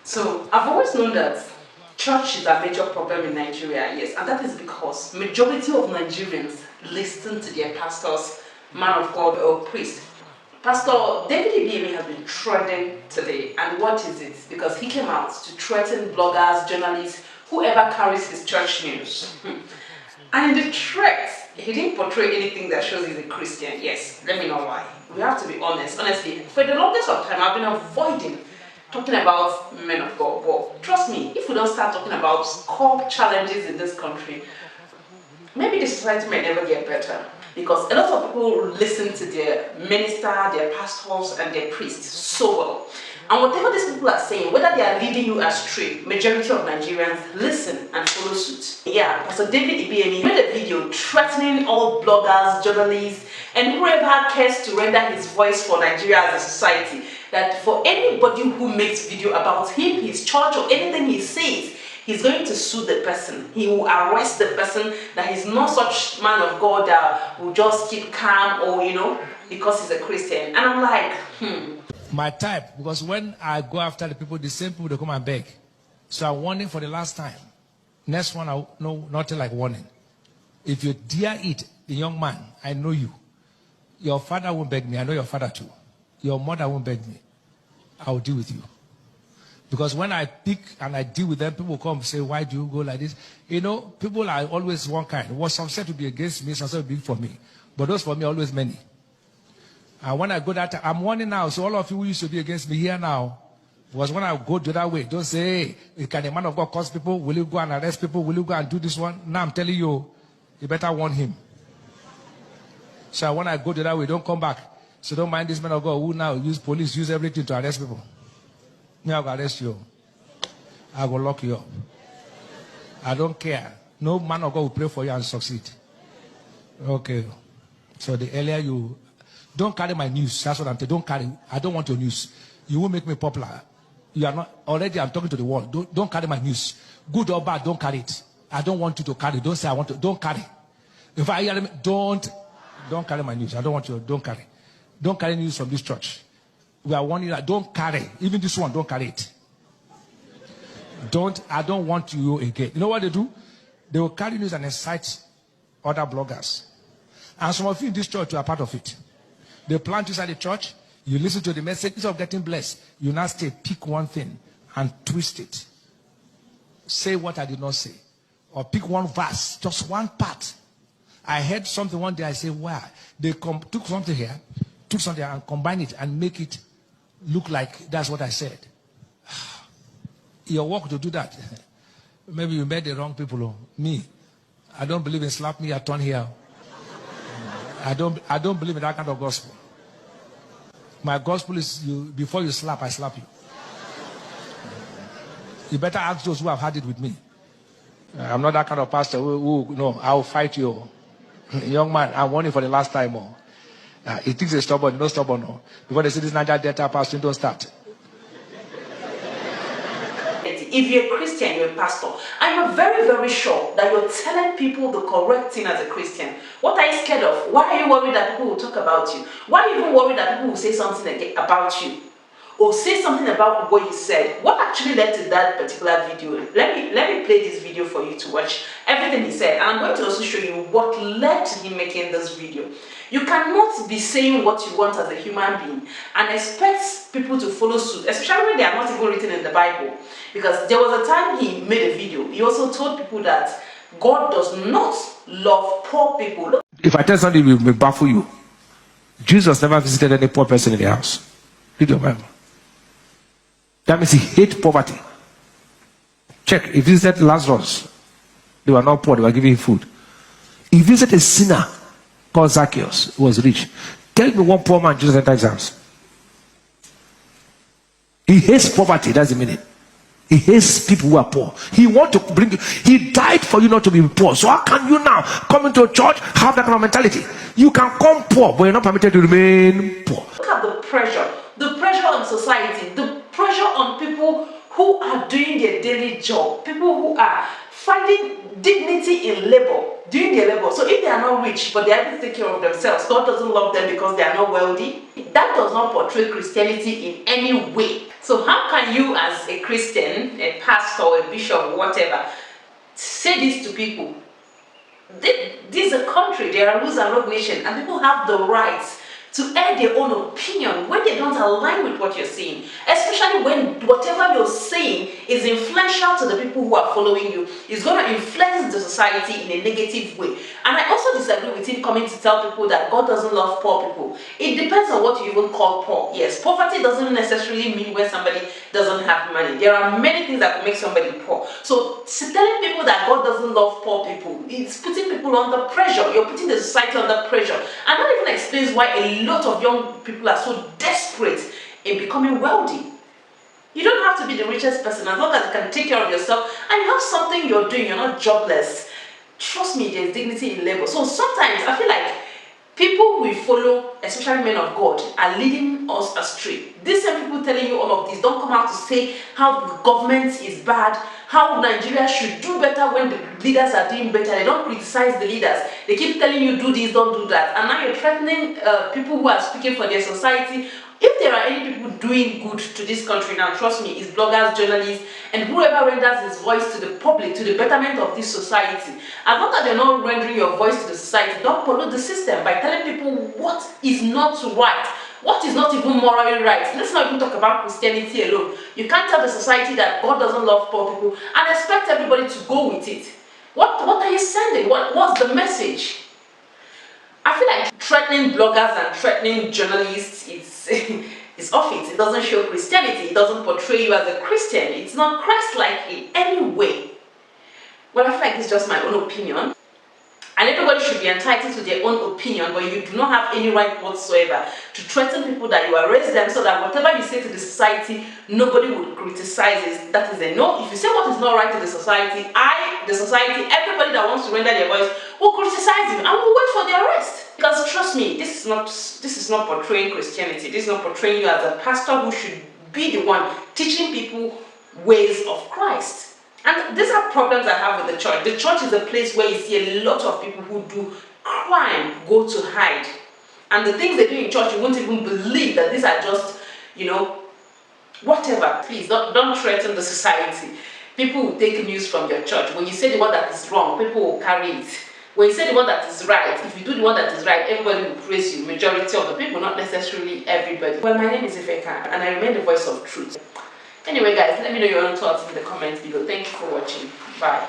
So I've always known that church is a major problem in Nigeria, yes, and that is because majority of Nigerians listen to their pastors, man of God or priest. Pastor David Ibiyeomie has been threatened today, and what is it? Because he came out to threaten bloggers, journalists, whoever carries his church news. And in the threat, he didn't portray anything that shows he's a Christian. Yes, let me know why. We have to be honest. Honestly, for the longest of time, I've been avoiding talking about men of God. But trust me, if we don't start talking about core challenges in this country, maybe the society may never get better. Because a lot of people listen to their minister, their pastors, and their priests so well. And whatever these people are saying, whether they are leading you astray, majority of Nigerians listen and follow suit. Yeah, Pastor David Ibiyeomie made a video threatening all bloggers, journalists, and whoever cares to render his voice for Nigeria as a society, that for anybody who makes video about him, his church, or anything he says, he's going to sue the person. He will arrest the person, that he's not such man of God that will just keep calm or, because he's a Christian. And I'm like, My type, because when I go after the people, the same people, they come and beg. So I'm warning for the last time. Next one, I know nothing like warning. If you dare it, the young man, I know you. Your father won't beg me. I know your father too. Your mother won't beg me. I will deal with you. Because when I pick and I deal with them, people come and say, why do you go like this? People are always one kind. What some said to be against me, some said to be for me. But those for me are always many. And when I go that, I'm warning now. So all of you who used to be against me here now, was when I go the other way. Don't say, hey, can a man of God cause people? Will you go and arrest people? Will you go and do this one? Now I'm telling you, you better warn him. So when I go the other way, don't come back. So don't mind this man of God who now use police, use everything to arrest people. Me, I will arrest you. I will lock you up. I don't care. No man of God will pray for you and succeed. Okay. So the earlier you... Don't carry my news. That's what I'm saying. Don't carry. I don't want your news. You will make me popular. You are not... Already I'm talking to the world. Don't carry my news. Good or bad, don't carry it. I don't want you to carry. Don't say I want to. Don't carry. If I hear... Don't carry my news. I don't want you. Don't carry. Don't carry news from this church. We are warning you that don't carry. Even this one, don't carry it. I don't want you again. You know what they do? They will carry news and incite other bloggers. And some of you in this church, you are part of it. They plant you inside the church. You listen to the message. Instead of getting blessed, you now stay, pick one thing and twist it. Say what I did not say. Or pick one verse, just one part. I heard something one day. I say, wow. They took something here, took something and combined it and make it look like that's what I said. Your work to do that. Maybe you met the wrong people. Me, I don't believe in slap me, I turn here. I don't believe in that kind of gospel. My gospel is before you slap, I slap you. You better ask those who have had it with me. I'm not that kind of pastor who no, I'll fight you. Young man, I'm warning for the last time. He thinks he's stubborn, no stubborn. No. Because they say this Niger Delta pastor, don't start. If you're a Christian, you're a pastor, and you're very, very sure that you're telling people the correct thing as a Christian, what are you scared of? Why are you worried that people will talk about you? Why are you even worried that people will say something about you? Or say something about what you said? What actually led to that particular video? Let me play this video for you to watch everything he said. And I'm going to also show you what led to him making this video. You cannot be saying what you want as a human being and expect people to follow suit, especially when they are not even written in the Bible. Because there was a time he made a video. He also told people that God does not love poor people. If I tell something, it will baffle you. Jesus never visited any poor person in the house. Read your Bible. That means he hates poverty. Check. He visited Lazarus. They were not poor. They were giving him food. He visited a sinner called Zacchaeus, who was rich. Tell me one poor man Jesus entered his house. He hates poverty. That's the meaning. He hates people who are poor. He wants to bring you. He died for you not to be poor. So how can you now come into a church, have that kind of mentality? You can come poor, but you're not permitted to remain poor. Look at the pressure on society, the pressure on people who are doing their daily job, people who are finding dignity in labor, doing their labor. So if they are not rich, but they are able to take care of themselves, God doesn't love them because they are not wealthy. That does not portray Christianity in any way. So how can you as a Christian, a pastor, a bishop, whatever, say this to people? This is a country, there are rules and regulations, and people have the rights to air their own opinion when they don't align with what you're saying, especially when whatever you're saying is influential to the people who are following you. It's going to influence the society in a negative way. And I also disagree with him coming to tell people that God doesn't love poor people. It depends on what you even call poor. Yes, poverty doesn't necessarily mean when somebody doesn't have money. There are many things that can make somebody poor. So telling people that God doesn't love poor people, it's putting people under pressure. You're putting the society under pressure. And that even explains why a lot of young people are so desperate in becoming wealthy. You don't have to be the richest person as long as you can take care of yourself and you have something you're doing, you're not jobless. Trust me, there's dignity in labor. So sometimes I feel like people we follow, especially men of God, are leading us astray. These same people telling you all of this don't come out to say how the government is bad, how Nigeria should do better when the leaders are doing better. They don't criticize the leaders. They keep telling you do this, don't do that. And now you're threatening people who are speaking for their society. If there are any people doing good to this country now, trust me, it's bloggers, journalists, and whoever renders his voice to the public, to the betterment of this society. As long as you're not rendering your voice to the society, don't pollute the system by telling people what is not right, what is not even morally right. Let's not even talk about Christianity alone. You can't tell the society that God doesn't love poor people and expect everybody to go with it. What are you sending? What's the message? I feel like threatening bloggers and threatening journalists, it's off it. It doesn't show Christianity. It doesn't portray you as a Christian. It's not Christ-like in any way. Well, I feel like it's just my own opinion. And everybody should be entitled to their own opinion, but you do not have any right whatsoever to threaten people that you arrest them so that whatever you say to the society, nobody would criticize it. That is a no. If you say what is not right to the society, everybody that wants to render their voice will criticize you and will wait for their arrest. Because trust me, this is not portraying Christianity. This is not portraying you as a pastor who should be the one teaching people ways of Christ. And these are problems I have with the church. The church is a place where you see a lot of people who do crime go to hide. And the things they do in church, you won't even believe that these are just, whatever. Please, don't threaten the society. People will take news from your church. When you say the one that is wrong, people will carry it. When you say the one that is right, if you do the one that is right, everybody will praise you. Majority of the people, not necessarily everybody. Well, my name is Ifeka, and I remain the voice of truth. Anyway guys, let me know your own thoughts in the comments below. Thank you for watching. Bye.